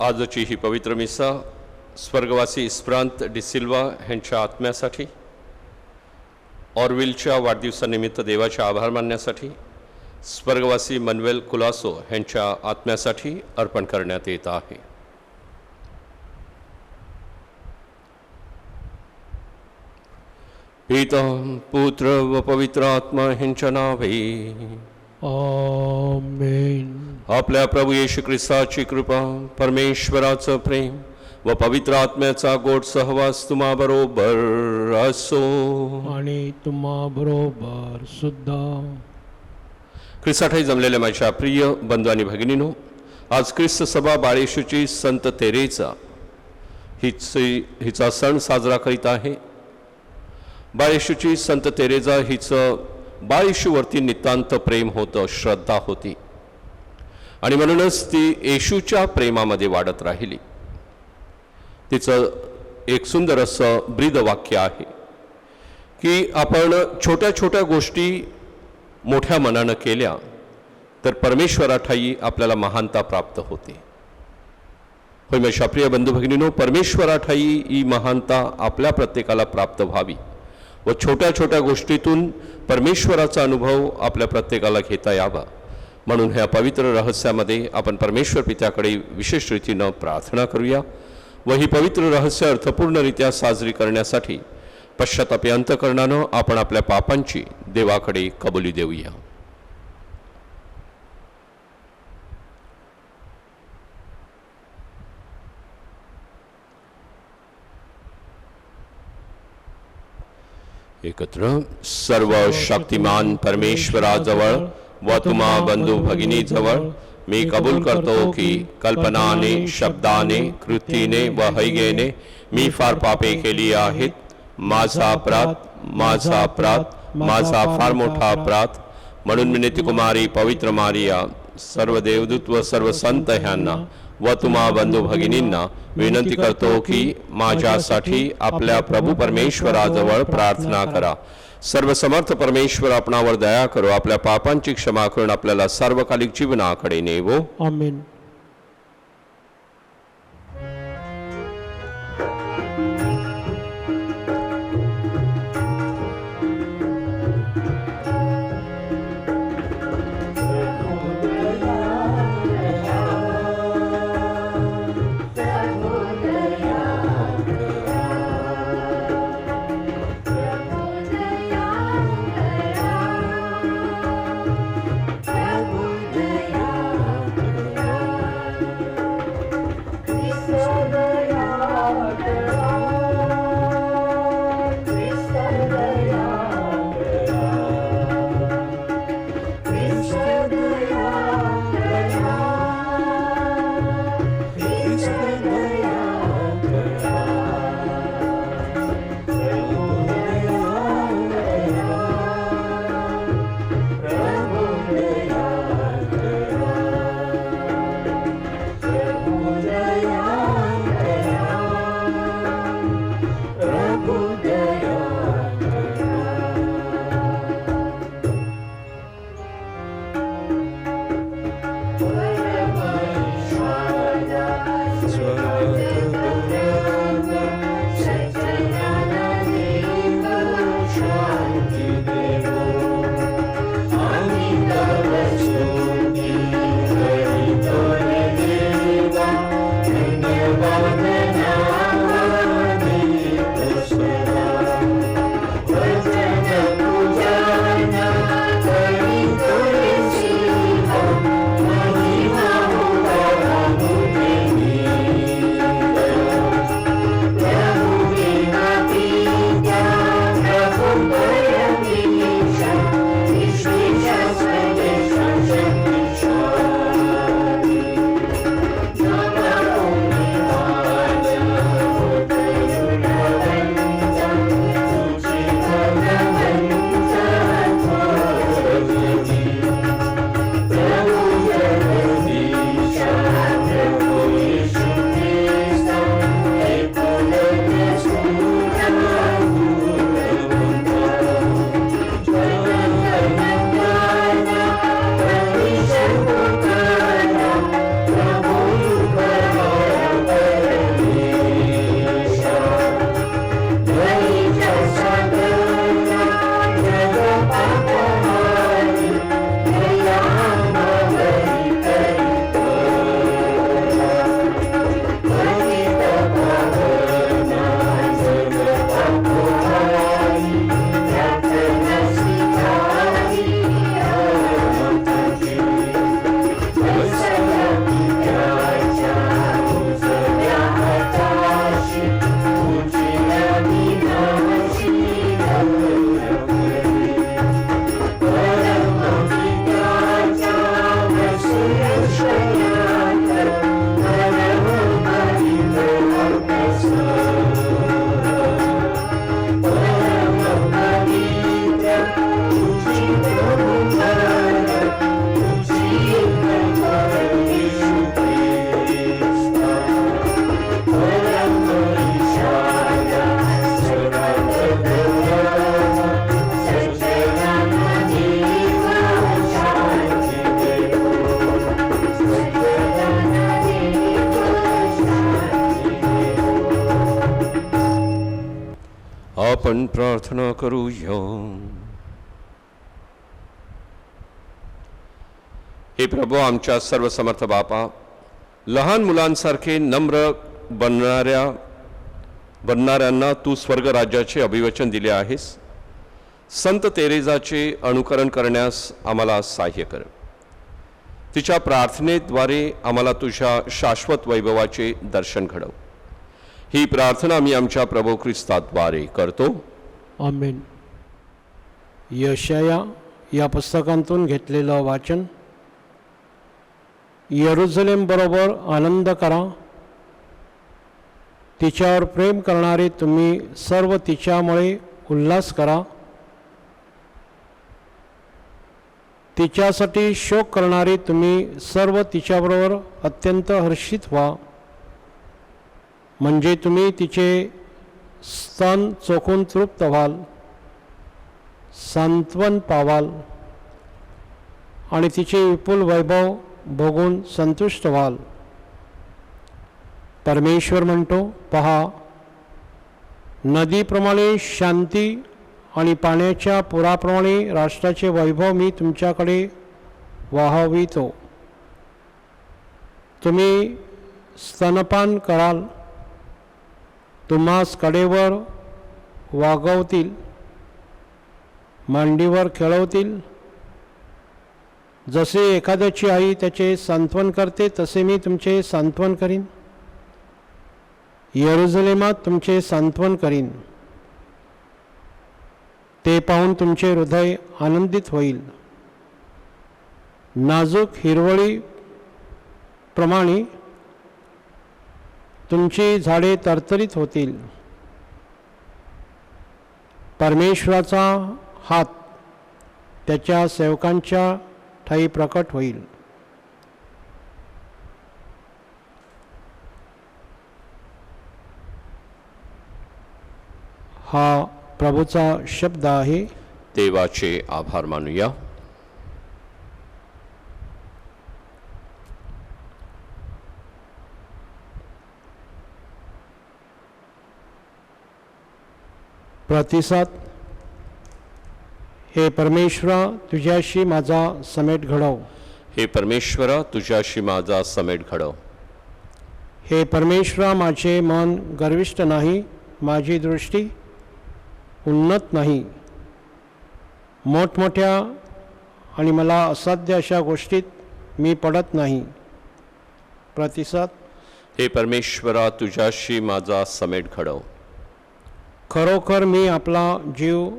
आजची ही पवित्र मिसा स्वर्गवासी इस्प्रांत डिसिल्वा यांच्या आत्म्यासाठी, ऑरविलच्या वाढदिवसानिमित्त देवाचे आभार मानण्यासाठी, स्वर्गवासी मनवेल कुलासो यांच्या आत्म्यासाठी अर्पण करण्यात येत आहे. पिता पुत्र व पवित्र आत्मा यांच्या नावे आमेन. आपल्या प्रभू येशू ख्रिस्ताची कृपा, परमेश्वराचं प्रेम व पवित्र आत्म्याचा गोड सहवास तुम्हा बरोबर असो आणि तुम्हा बरोबर सुद्धा. ख्रिस्तासाठी जमलेल्या माझ्या प्रिय बंधू आणि भगिनीनो, आज ख्रिस्त सभा बाळेशूची संत तेरेचा हिचा सण साजरा करीत आहे. बाळेशूची संत तेरेजा हिचं बाळेशूवरती नितांत प्रेम होतं, श्रद्धा होती आणि म्हणूनच ती येशूच्या प्रेमामध्ये वाढत राहिली. तिचं एक सुंदर असं ब्रीद वाक्य आहे की आपण छोट्या छोट्या गोष्टी मोठ्या मनानं केल्या तर परमेश्वराठायी आपल्याला महानता प्राप्त होते. होय माझ्या प्रिय बंधू भगिनीनो, परमेश्वराठायी ही महानता आपल्या प्रत्येकाला प्राप्त व्हावी व छोट्या छोट्या गोष्टीतून परमेश्वराचा अनुभव आपल्या प्रत्येकाला घेता यावा, म्हणून ह्या पवित्र रहस्यामध्ये आपण परमेश्वर पित्याकडे विशेष रीतीनं प्रार्थना करूया व ही पवित्र रहस्य अर्थपूर्णरित्या साजरी करण्यासाठी पश्चातापी अंतःकरणानं आपण आपल्या पापांची देवाकडे कबुली देऊया. एकत्र. सर्व शक्तिमान परमेश्वराजवळ व तुम्हा बंधू भगिनीजवळ मी कबूल करतो की कल्पनाने, शब्दाने, कृतीने व हैगेने मी फार पापे केली आहेत. माझा अपराध, माझा अपराध, माझा फार मोठा अपराध. म्हणून मी नित्यकुमारी पवित्र मारिया, सर्व देवदूत व सर्व संत ह्यांना व तुम्हा बंधू भगिनींना विनंती करतो की माझ्यासाठी आपल्या प्रभू परमेश्वराजवळ प्रार्थना करा. सर्वसमर्थ परमेश्वर आपणावर दया करो, आपल्या पापांची क्षमा करून आपल्याला सार्वकालिक जीवनाकडे नेवो. आमेन. आपण प्रार्थना करूया. हे प्रभू, आमच्या सर्वसमर्थ बापा, लहान मुलांसारखे नम्र बनणाऱ्यांना तू स्वर्ग राज्याचे अभिवचन दिले आहेस. संत तेरेजाचे अनुकरण करण्यास आम्हाला सहाय्य कर. तिच्या प्रार्थनेद्वारे आम्हाला तुझ्या शाश्वत वैभवाचे दर्शन घडव. ही प्रार्थना मी आमच्या प्रभू ख्रिस्ताद्वारे करतो. आमेन. यशाया या पुस्तकांतून घेतलेलं वाचन. यरूशलेम बरोबर आनंद करा, तिच्यावर प्रेम करणारे तुम्ही सर्व तिच्यामुळे उल्हास करा. तिच्यासाठी शोक करणारे तुम्ही सर्व तिच्याबरोबर अत्यंत हर्षित व्हा. म्हणजे तुम्ही तिचे स्तन चोखून तृप्त व्हाल, सांत्वन पावाल आणि तिचे विपुल वैभव भोगून संतुष्ट व्हाल. परमेश्वर म्हणतो, पहा, नदीप्रमाणे शांती आणि पाण्याच्या पुराप्रमाणे राष्ट्राचे वैभव मी तुमच्याकडे वाहवितो. तुम्ही स्तनपान कराल, तुम्हास कडेवर वागवतील, मांडीवर खेळवतील. जसे एखाद्याची आई त्याचे सांत्वन करते, तसे मी तुमचे सांत्वन करीन. यरूशलेमात तुमचे सांत्वन करीन. ते पाहून तुमचे हृदय आनंदित होईल. नाजूक हिरवळी प्रमाणे तुमची झाडे तरतरीत होतील. परमेश्वराचा हात त्याच्या सेवकांच्या ठाई प्रकट होईल. हा प्रभूचा शब्द आहे. देवाचे आभार मानूया. प्रतिसाद. हे परमेश्वरा, तुझ्याशी माझा समेट घडव. हे परमेश्वरा, तुझ्याशी माझा समेट घडव. हे परमेश्वरा, माझे मन गर्विष्ठ नाही, माझी दृष्टी उन्नत नाही. मोठमोठ्या आणि मला असाध्य अशा गोष्टीत मी पडत नाही. प्रतिसाद. हे परमेश्वरा, तुझ्याशी माझा समेट घडव. खरोखर मी आपला जीव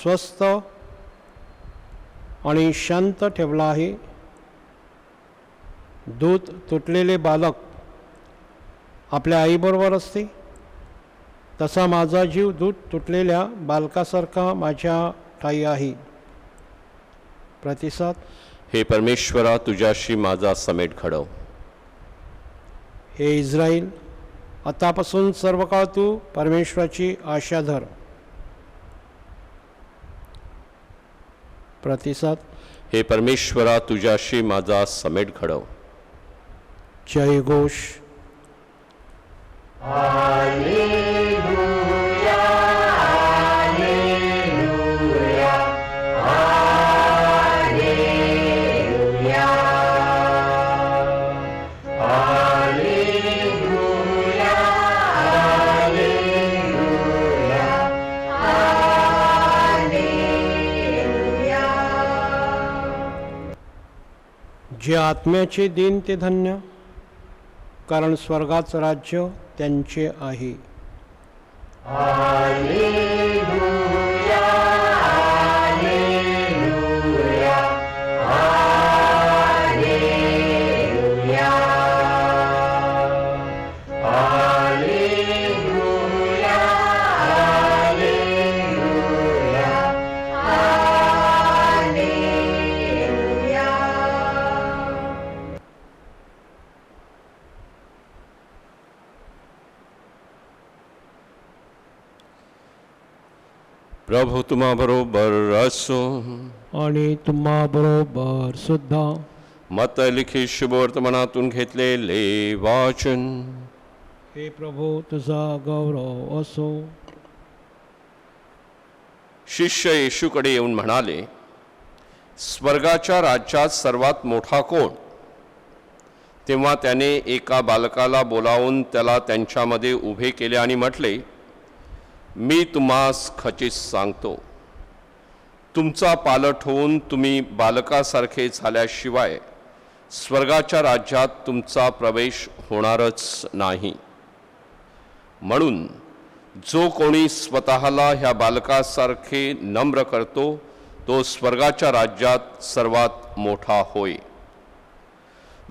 स्वस्थ आणि शांत ठेवला आहे. दूध तुटलेले बालक आपल्या आईबरोबर असते, तसा माझा जीव दूध तुटलेल्या बालकासारखा माझ्या ठाई आहे. प्रतिसाद. हे परमेश्वरा, तुझ्याशी माझा समेट घडव. हे इस्रायल, आतापासून सर्व काळ तू परमेश्वराची आशा धर. प्रतिसाद. हे परमेश्वरा, तुझ्याशी माझा समेट घडव. जय घोष. जे आत्म्याचे दिन ते धन्य, कारण स्वर्गाचं राज्य त्यांचे आहे. प्रभू तुम्हा बरोबर असो. आणि तुम्हा बरोबर सुद्धा. मत लिखित शुभवर्तमानातून घेतलेले वाचन. हे प्रभू, तुझा गौरव असो. शिष्य येशूकडे येऊन म्हणाले, स्वर्गाच्या राज्यात सर्वात मोठा कोण? तेव्हा त्याने एका बालकाला बोलावून त्याला त्यांच्यामध्ये उभे केले आणि म्हटले, मी तुम्हास खचित सांगतो, तुमचा पालट होऊन तुम्ही बालकासारखे झाल्याशिवाय स्वर्गाच्या राज्यात तुमचा प्रवेश होणारच नाही. म्हणून जो कोणी स्वतःला ह्या बालकासारखे नम्र करतो तो स्वर्गाच्या राज्यात सर्वात मोठा होय.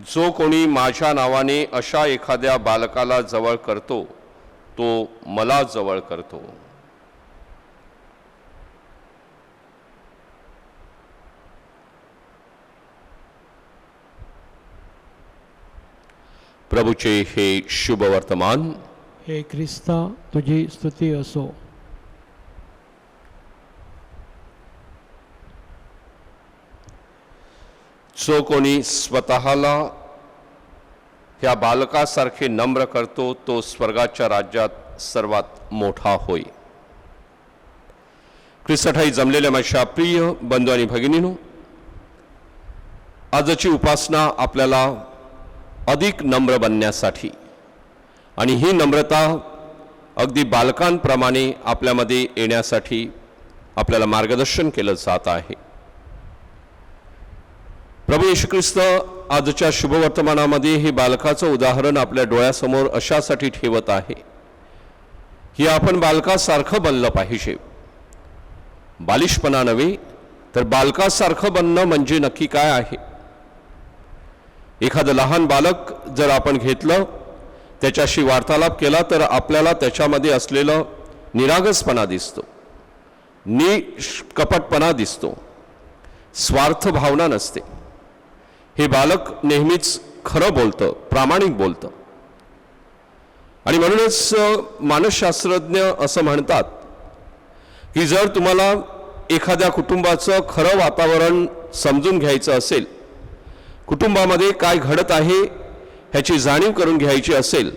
जो कोणी माझ्या नावाने अशा एखाद्या बालकाला जवळ करतो तो मला जवळ करतो. प्रभूचे हे शुभ वर्तमान. हे ख्रिस्ता तुझी स्तुती असो. जो कोणी स्वतःला ह्या बालकासारखे नम्र करतो तो स्वर्गाच्या राज्यात सर्वात मोठा होय. ख्रिस्ताठाई जमलेल्या माझ्या प्रिय बंधू आणि भगिनींनो, आजची उपासना आपल्याला अधिक नम्र बनण्यासाठी आणि ही नम्रता अगदी बालकांप्रमाणे आपल्यामध्ये येण्यासाठी आपल्याला मार्गदर्शन केलं जात आहे. प्रभू येशू ख्रिस्त आजच्या शुभवर्तमानामध्ये हे बालकाचं उदाहरण आपल्या डोळ्यासमोर अशासाठी ठेवत आहे की आपण बालकासारखं बनलं पाहिजे. बालिशपणा नव्हे तर बालकासारखं बनणं म्हणजे नक्की काय आहे? एखादं लहान बालक जर आपण घेतलं, त्याच्याशी वार्तालाप केला तर आपल्याला त्याच्यामध्ये असलेलं निरागसपणा दिसतो, निष्कपटपणा दिसतो, स्वार्थ भावना नसते. हे बालक नेहमीच खरं बोलतं, प्रामाणिक बोलतं. आणि म्हणूनच मानसशास्त्रज्ञ असं म्हणतात की जर तुम्हाला एखाद्या कुटुंबाचं खरं वातावरण समजून घ्यायचं असेल, कुटुंबामध्ये काय घडत आहे ह्याची जाणीव करून घ्यायची असेल,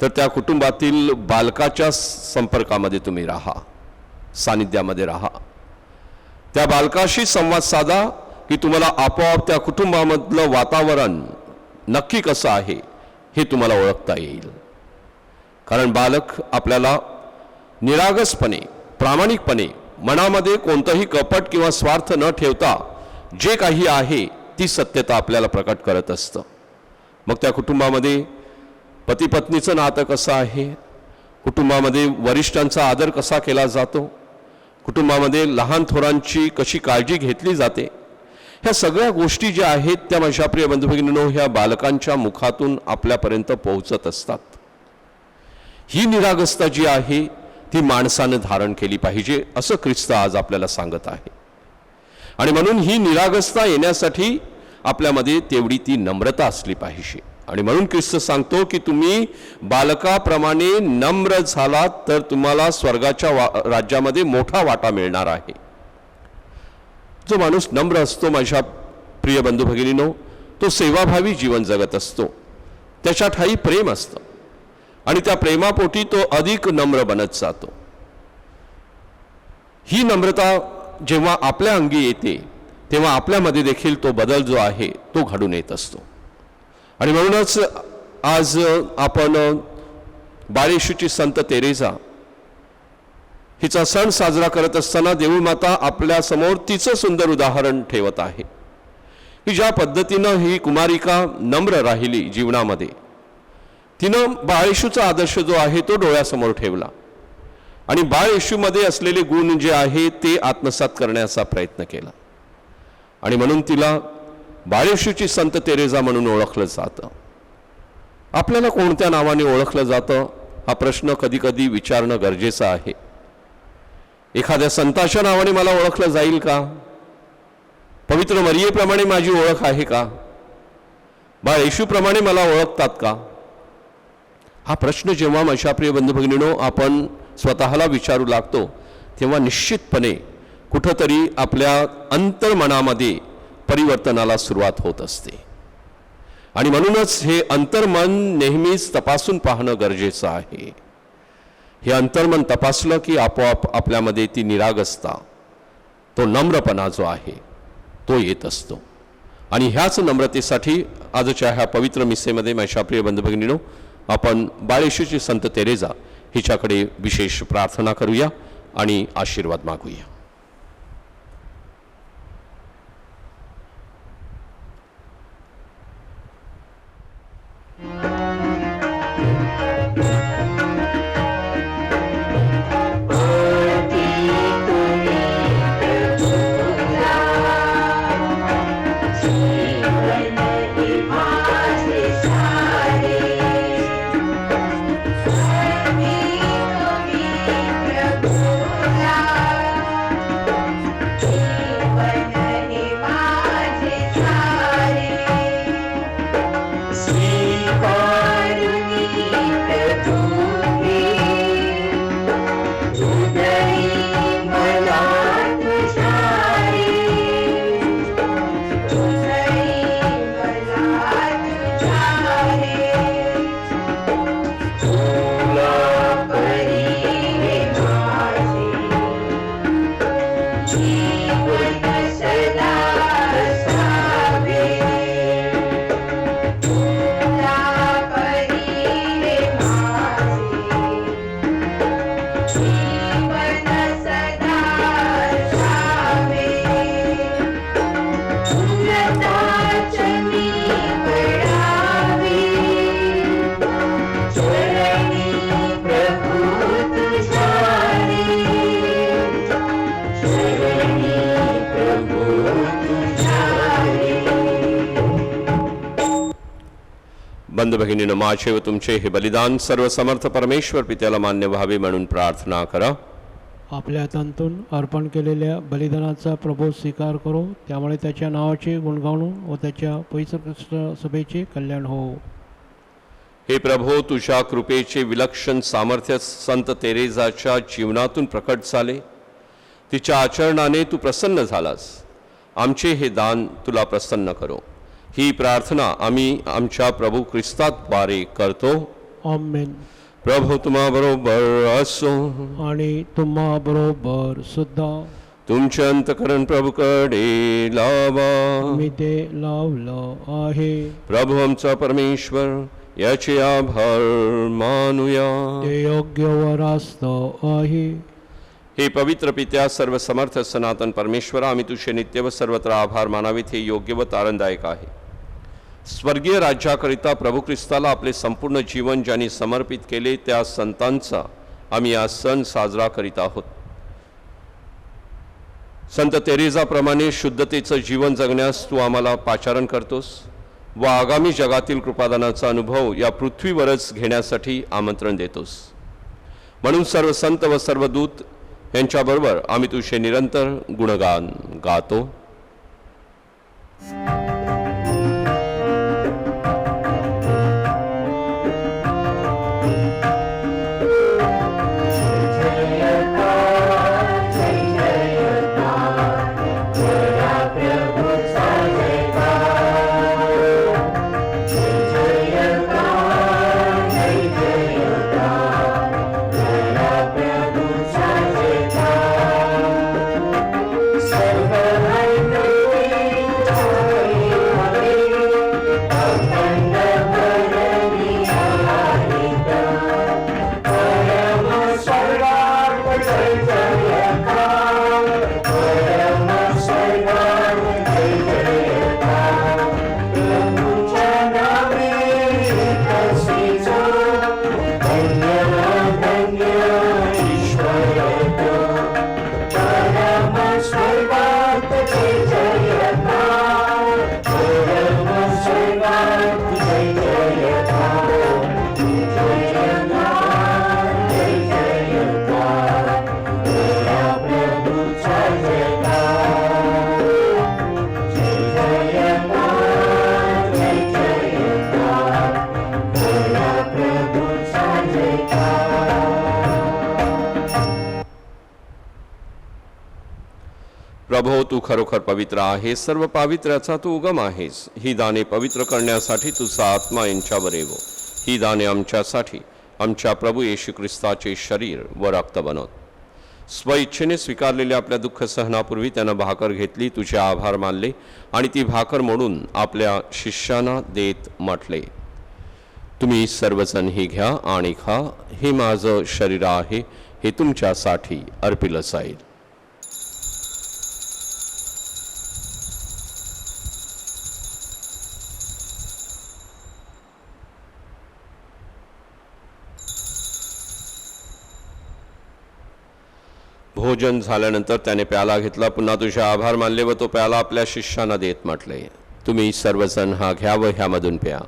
तर त्या कुटुंबातील बालकाच्या संपर्कामध्ये तुम्ही राहा, सानिध्यामध्ये राहा. त्या बालकाशी संवाद साधा की तुम्हाला आपोआप त्या कुटुंबामधलं वातावरण नक्की कसं आहे हे तुम्हाला ओळखता येईल. कारण बालक आपल्याला निरागसपणे, प्रामाणिकपणे, मनामध्ये कोणतंही कपट किंवा स्वार्थ न ठेवता जे काही आहे ती सत्यता आपल्याला प्रकट करत असतं. मग त्या कुटुंबामध्ये पती पत्नीचं नातं कसं आहे, कुटुंबामध्ये वरिष्ठांचा आदर कसा केला जातो, कुटुंबामध्ये लहान थोरांची कशी काळजी घेतली जाते, ह्या सगळ्या गोष्टी ज्या आहेत त्या माझ्या प्रिय बंधू भगिनींनो ह्या बालकांच्या मुखातून आपल्यापर्यंत पोहोचत असतात. ही निरागसता जी आहे ती माणसानं धारण केली पाहिजे असं ख्रिस्त आज आपल्याला सांगत आहे. आणि म्हणून ही निरागसता येण्यासाठी आपल्यामध्ये तेवढी ती नम्रता असली पाहिजे. आणि म्हणून ख्रिस्त सांगतो की तुम्ही बालकाप्रमाणे नम्र झालात तर तुम्हाला स्वर्गाच्या राज्यामध्ये मोठा वाटा मिळणार आहे. जो माणूस नम्र असतो माझ्या प्रिय बंधू भगिनींनो, तो सेवाभावी जीवन जगत असतो, त्याच्या ठाई प्रेम असतं आणि त्या प्रेमापोटी तो अधिक नम्र बनत जातो. ही नम्रता जेव्हा आपल्या अंगी येते तेव्हा आपल्यामध्ये देखील तो बदल जो आहे तो घडून येत असतो. आणि म्हणूनच आज आपण बाळ येशूची संत तेरेसा हिचा सण साजरा करत असताना देवी माता आपल्या समोर तिचं सुंदर उदाहरण ठेवत आहे की ज्या पद्धतीनं ही कुमारिका नम्र राहिली जीवनामध्ये, तिनं बाळ येशूचा आदर्श जो आहे तो डोळ्यासमोर ठेवला आणि बाळ येशूमध्ये असलेले गुण जे आहे ते आत्मसात करण्याचा प्रयत्न केला. आणि म्हणून तिला बाळ येशूची संत तेरेसा म्हणून ओळखलं जातं. आपल्याला कोणत्या नावाने ओळखलं जातं हा प्रश्न कधी कधी विचारणं गरजेचं आहे. एखाद्या संताच्या नावाने मला ओळखलं जाईल का? पवित्र मरियेप्रमाणे माझी ओळख आहे का? बाळ येशूप्रमाणे मला ओळखतात का? हा प्रश्न जेव्हा माझ्या प्रिय बंधू भगिनींनो आपण स्वतःला विचारू लागतो तेव्हा निश्चितपणे कुठंतरी आपल्या अंतर्मनामध्ये परिवर्तनाला सुरुवात होत असते. आणि म्हणूनच हे अंतर्मन नेहमीच तपासून पाहणं गरजेचं आहे. हे अंतर्मन तपासलं की आपोआप आपल्यामध्ये ती निरागसता, तो नम्रपणा जो आहे तो येत असतो. आणि ह्याच नम्रतेसाठी आजच्या ह्या पवित्र मिसेमध्ये माझ्या प्रिय बंधू भगिनींनो, आपण बाळ येशूची संत तेरेजा हिच्याकडे विशेष प्रार्थना करूया आणि आशीर्वाद मागूया. बंधू भगिनीनं, माझे व तुमचे हे बलिदान सर्वसमर्थ परमेश्वर पित्याला मान्य व्हावे म्हणून प्रार्थना करा. आपल्या तंतून अर्पण केलेल्या बलिदानाचा प्रभू स्वीकार करो, त्यामुळे त्याच्या नावाचे गुणगान व त्याच्या पवित्र ख्रिस्त सभेचे कल्याण हो. हे प्रभो, तुझ्या कृपेचे विलक्षण सामर्थ्य संत तेरेजाच्या जीवनातून प्रकट झाले. तिच्या आचरणाने तू प्रसन्न झालास. आमचे हे दान तुला प्रसन्न करो. ही प्रार्थना आम्ही आमच्या प्रभू ख्रिस्ताद्वारे करतो. आमेन. प्रभू तुम्हा बरोबर असो आणि तुम्हा बरोबर सुद्धा. तुमचे अंतकरण प्रभूकडे लावा. मी ते लावलं आहे. प्रभू आमचा परमेश्वर, याचे आभार मानूया. ते योग्य व रास्त आहे. हे पवित्र पित्या, सर्व समर्थ सनातन परमेश्वरा, आम्ही तुझे नित्य व सर्वत्र आभार मानावेत. हे योग्य व तारणदायक आहे. स्वर्गीय राज्याकरिता प्रभू ख्रिस्ताला आपले संपूर्ण जीवन ज्यांनी समर्पित केले, त्या संतांचा आम्ही आज सण साजरा करीत आहोत. संत तेरेजाप्रमाणे शुद्धतेचं जीवन जगण्यास तू आम्हाला पाचारण करतोस व आगामी जगातील कृपादानाचा अनुभव या पृथ्वीवरच घेण्यासाठी आमंत्रण देतोस. म्हणून सर्व संत व सर्व दूत यांच्याबरोबर आम्ही तुझे निरंतर गुणगान गातो. प्रभो, तू खरोखर पवित्र आहेस. सर्व पावित्र्याचा तू उगम आहेस. ही दाने पवित्र करण्यासाठी तुझा आत्मा यांच्यावर येवो. ही दाने आमच्यासाठी आमच्या प्रभू येशू ख्रिस्ताचे शरीर व रक्त बनवत. स्वइच्छेने स्वीकारलेल्या आपल्या दुःख सहनापूर्वी त्यानं भाकर घेतली, तुझे आभार मानले आणि ती भाकर मोडून आपल्या शिष्यांना देत म्हटले, तुम्ही सर्वजण ही घ्या आणि खा, हे माझं शरीर आहे, हे तुमच्यासाठी अर्पिलं जाईल. भोजन झाल्यानंतर त्याने प्याला घेतला, पुन्हा तुझे आभार मानले व तो प्याला आपल्या शिष्यांना देत म्हटले, तुम्ही सर्वजण हा घ्या व ह्यामधून प्या,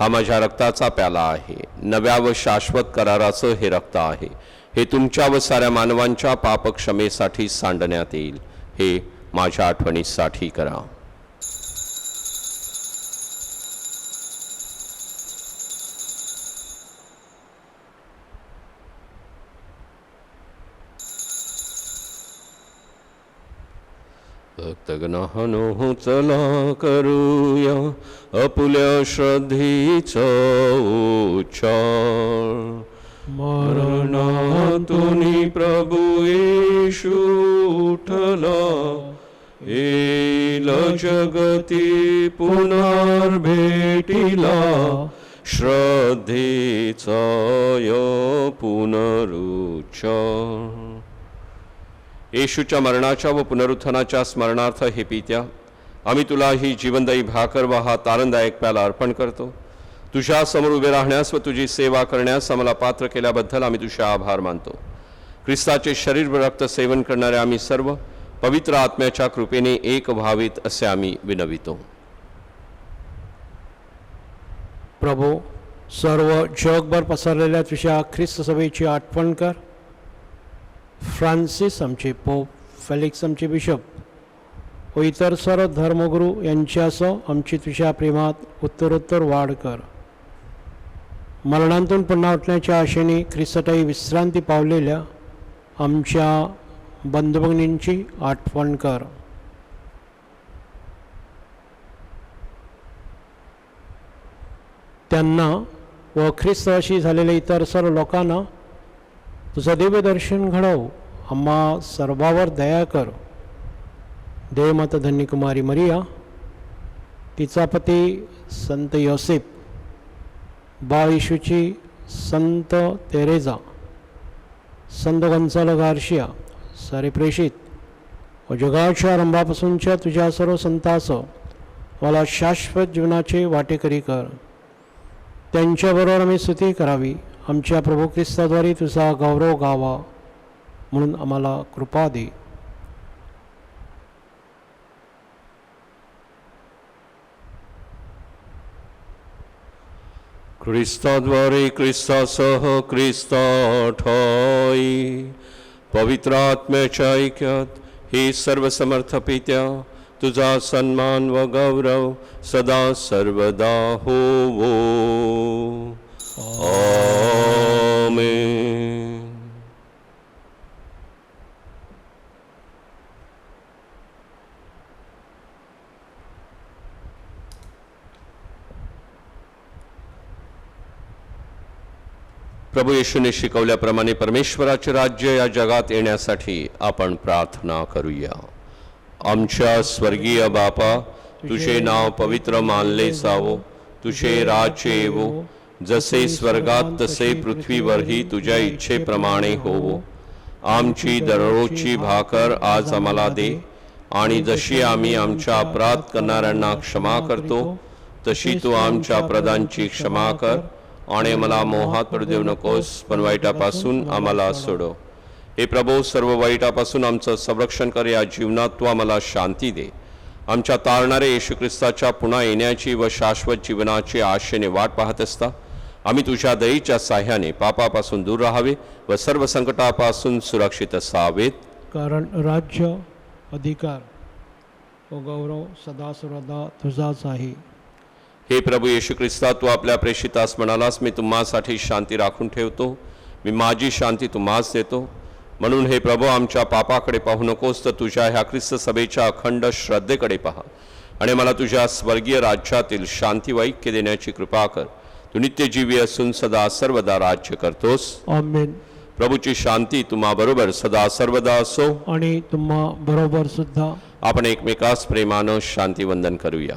हा माझ्या रक्ताचा प्याला आहे, नव्या व शाश्वत कराराचं हे रक्त आहे, हे तुमच्या व साऱ्या मानवांच्या पापक्षमेसाठी सांडण्यात येईल, हे माझ्या आठवणीसाठी करा. भक्तगणांनो चला करूया आपुल्या श्रद्धेचा उच्चार. मरणातून प्रभू येशू उठला, येईल जगती पुनर्भेटीला, श्रद्धेचा पुनरुच्चार. येशूच्या मरणाच्या व पुनरुत्थानाच्या स्मरणार्थ हे पित्या, आम्ही तुला ही जीवनदायी भाकर व हा तारणदायक प्याला अर्पण करतो. तुझ्या समोर उभे राहण्यास व तुझी सेवा करण्यास आम्हाला पात्र केल्याबद्दल आम्ही तुझे आभार मानतो. ख्रिस्ताचे शरीर व रक्त सेवन करणारे आम्ही सर्व पवित्र आत्म्याच्या कृपेने एक व्हावीत असे आम्ही विनवितो. प्रभू, सर्व जगभर पसरलेल्या तुझ्या ख्रिस्त सभेची आठवण कर. फ्रान्सिस आमचे पोप, फेलिक्स आमचे बिशप व इतर सर्व धर्मगुरू यांच्यासह आमची तुझ्या प्रेमात उत्तरोत्तर वाढ कर. मरणांतून पुन्हा उठण्याच्या आशेने ख्रिस्ताई विश्रांती पावलेल्या आमच्या बंधुभगिनींची आठवण कर. त्यांना व ख्रिस्ताशी झालेल्या इतर सर्व लोकांना तुझं दिव्य दर्शन घडव. आम्हा सर्वावर दया कर. देवमाता धन्य कुमारी मरिया, तिचा पती संत योसेफ, बाळ येशूची संत तेरेजा, संत गोन्सालो गार्शिया, सारे प्रेषित व जगाच्या आरंभापासूनच्या तुझ्या सर्व संतांसह मला शाश्वत जीवनाचे वाटेकरी कर. त्यांच्याबरोबर आम्ही स्तुती करावी. आमच्या प्रभू ख्रिस्ताद्वारे तुझा गौरव गावा म्हणून आम्हाला कृपा दे. ख्रिस्ताद्वारे ख्रिस्तासह ख्रिस्तात होई, पवित्र आत्म्याच्या ऐक्यात हे सर्व समर्थ पित्या, तुझा सन्मान व गौरव सदा सर्वदा होवो. आमेन. प्रभू येशूने शिकवल्याप्रमाणे परमेश्वराचे राज्य या जगात येण्यासाठी आपण प्रार्थना करूया. आमच्या स्वर्गीय बापा, तुझे नाव पवित्र मानले जावो, तुझे राज्य येवो, जसे स्वर्गात तसे पृथ्वीवरही तुझ्या इच्छेप्रमाणे होवो. आमची दररोजची भाकर आज आम्हाला दे, आणि जशी आम्ही आमच्या अपराध करणाऱ्यांना क्षमा करतो, तशी तू आमच्या अपराधांची क्षमा कर, आणि मला मोहात पडू देऊ नकोस, पण वाईटापासून आम्हाला सोडव. हे प्रभू, सर्व वाईटापासून आमचं संरक्षण कर. या जीवनात तू आम्हाला शांती दे. आमच्या तारणारे येशू ख्रिस्ताच्या पुन्हा येण्याची व शाश्वत जीवनाची आशेने वाट पाहत असता आम्ही तुझ्या दयेच्या साह्याने पापापासून दूर राहावे व सर्व संकटापासून सुरक्षित असावेत. कारण राज्य, अधिकार व गौरव सदा सर्वदा तुझाच आहे. हे प्रभू येशू ख्रिस्ता, तू आपल्या प्रेषितास म्हणालास, मी तुम्हासाठी शांती राखून ठेवतो, मी माझी शांती तुम्हास देतो. म्हणून हे प्रभू, आमच्या पापाकडे पाहू नकोस, तर तुझ्या ह्या ख्रिस्त सभेच्या अखंड श्रद्धेकडे पहा आणि मला तुझ्या स्वर्गीय राज्यातील शांती व ऐक्य देण्याची कृपा कर. तू नित्यजीवी असून सदा सर्वदा राज्य करतोस. आमेन. प्रभूची शांती तुम्हा बरोबर सदा सर्वदा असो. आणि तुम्हा बरोबर सुद्धा. आपण एकमेकास प्रेमानं शांती वंदन करूया.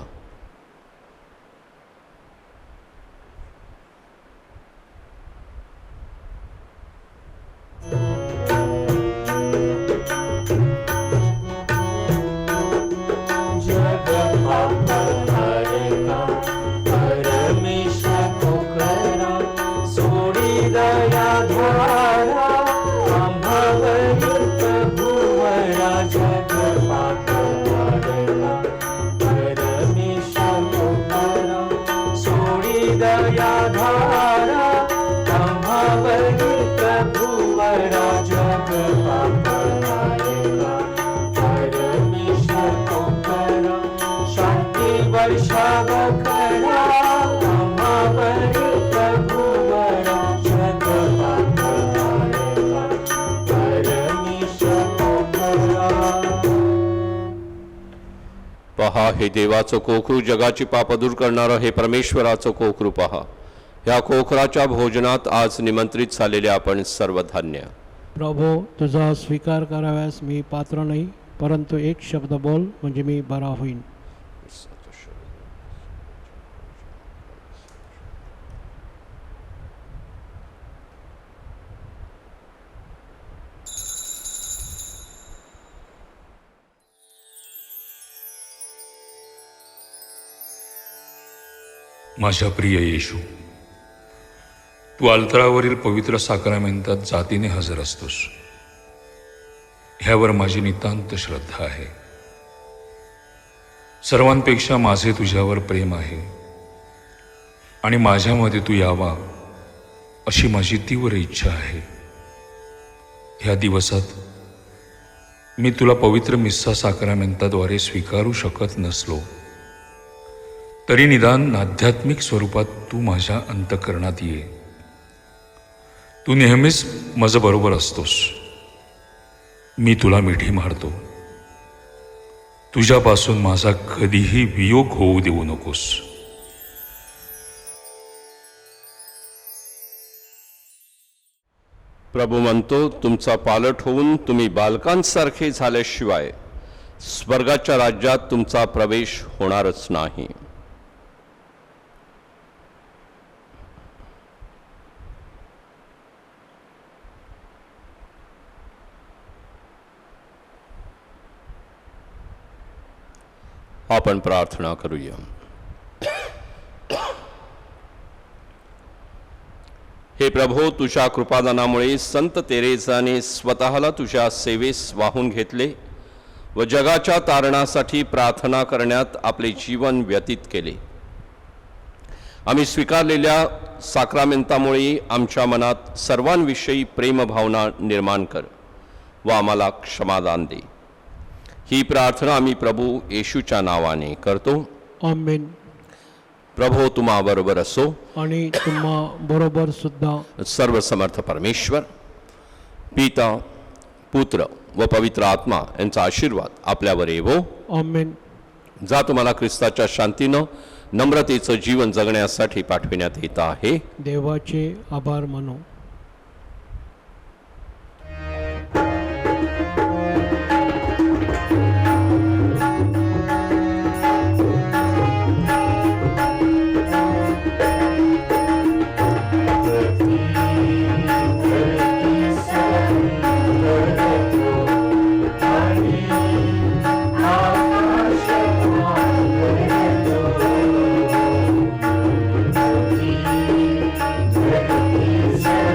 पहा, हे देवाचं कोकरू, जगाची पाप दूर करणारं हे परमेश्वराचं कोकरू पहा. ह्या कोकराच्या भोजनात आज निमंत्रित झालेले आपण सर्व धान्य. प्रभू, तुझा स्वीकार कराव्यास मी पात्र नाही, परंतु एक शब्द बोल म्हणजे मी बरा होईन. माझ्या प्रिय येशू, तू अल्तरावरील पवित्र साक्रामेंतात जातीने हजर असतोस. ह्यावर माझी नितांत श्रद्धा आहे. सर्वांपेक्षा माझे तुझ्यावर प्रेम आहे आणि माझ्यामध्ये तू यावा अशी माझी तीव्र इच्छा आहे. ह्या दिवसात मी तुला पवित्र मिस्सा साक्रामेंताद्वारे स्वीकारू शकत नसलो तरी निदान आध्यात्मिक स्वरूपात तू माझ्या अंतःकरणात ये. तू नेहमीच माझं बरोबर असतोस. मी तुला मिठी मारतो. तुझ्यापासून माझा कधीही वियोग होऊ देऊ नकोस. प्रभू म्हणतो, तुमचा पालट होऊन तुम्ही बालकांसारखे झाल्याशिवाय स्वर्गाच्या राज्यात तुमचा प्रवेश होणारच नाही. आपण प्रार्थना करूया. हे प्रभो, तुझ्या कृपादानामुळे संत तेरेसाने स्वतःला तुझ्या सेवेस वाहून घेतले व जगाच्या तारणासाठी प्रार्थना करण्यात आपले जीवन व्यतीत केले. आम्ही स्वीकारलेल्या साक्रामेंतामुळे आमच्या मनात सर्वांविषयी प्रेमभावना निर्माण कर व आम्हाला क्षमादान दे. ही प्रार्थना आम्ही प्रभू येशूच्या नावाने करतो. आमेन. प्रभो तुम्हा बरोबर असो. आणि तुम्हा बरोबर सुद्धा. सर्व समर्थ परमेश्वर, पिता, पुत्र व पवित्र आत्मा यांचा आशीर्वाद आपल्यावर येवो. आमेन. जा तुम्हाला ख्रिस्ताच्या शांतीनं नम्रतेचं जीवन जगण्यासाठी पाठविण्यात येत आहे. देवाचे आभार मानो. Jesus.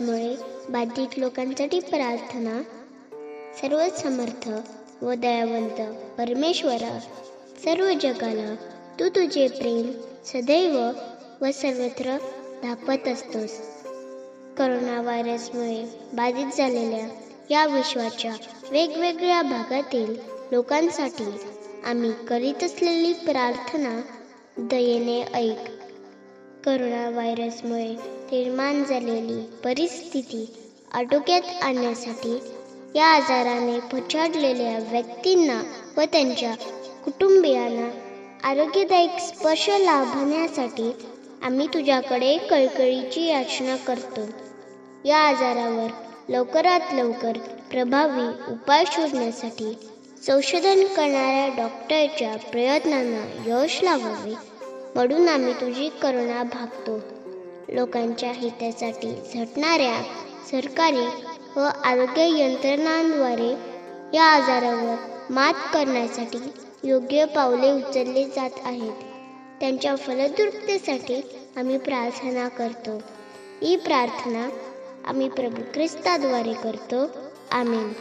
व्हायरसमुळे बाधित लोकांसाठी प्रार्थना. सर्व समर्थ व दयावंत परमेश्वरा, सर्व जगाला तू तुझे प्रेम सदैव व सर्वत्र दाखवत असतोस. करोना व्हायरसमुळे बाधित झालेल्या या विश्वाच्या वेगवेगळ्या भागातील लोकांसाठी आम्ही करीत असलेली प्रार्थना दयेने ऐक. करोना व्हायरसमुळे निर्माण झालेली परिस्थिती आटोक्यात आणण्यासाठी या आजाराने पछाडलेल्या व्यक्तींना व त्यांच्या कुटुंबियांना आरोग्यदायक स्पर्श लाभण्यासाठी आम्ही तुझ्याकडे कळकळीची याचना करतो. या आजारावर लवकरात लवकर प्रभावी उपाय शोधण्यासाठी संशोधन करणाऱ्या डॉक्टरच्या प्रयत्नांना यश लावावे म्हणून आम्ही तुझी करुणा भागतो. लोकांच्या हितासाठी झटणाऱ्या सरकारी व आरोग्य यंत्रणांद्वारे या आजारावर मात करण्यासाठी योग्य पावले उचलली जात आहेत. त्यांच्या फलद्रुपतेसाठी आम्ही प्रार्थना करतो. ही प्रार्थना आम्ही प्रभू ख्रिस्ताद्वारे करतो. आमेन.